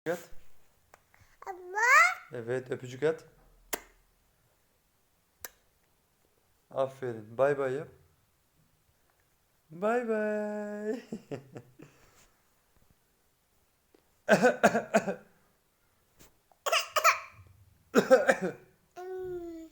At. Ama Evet, öpücük at. Aferin. Bay bay yap. Bay bay. ım,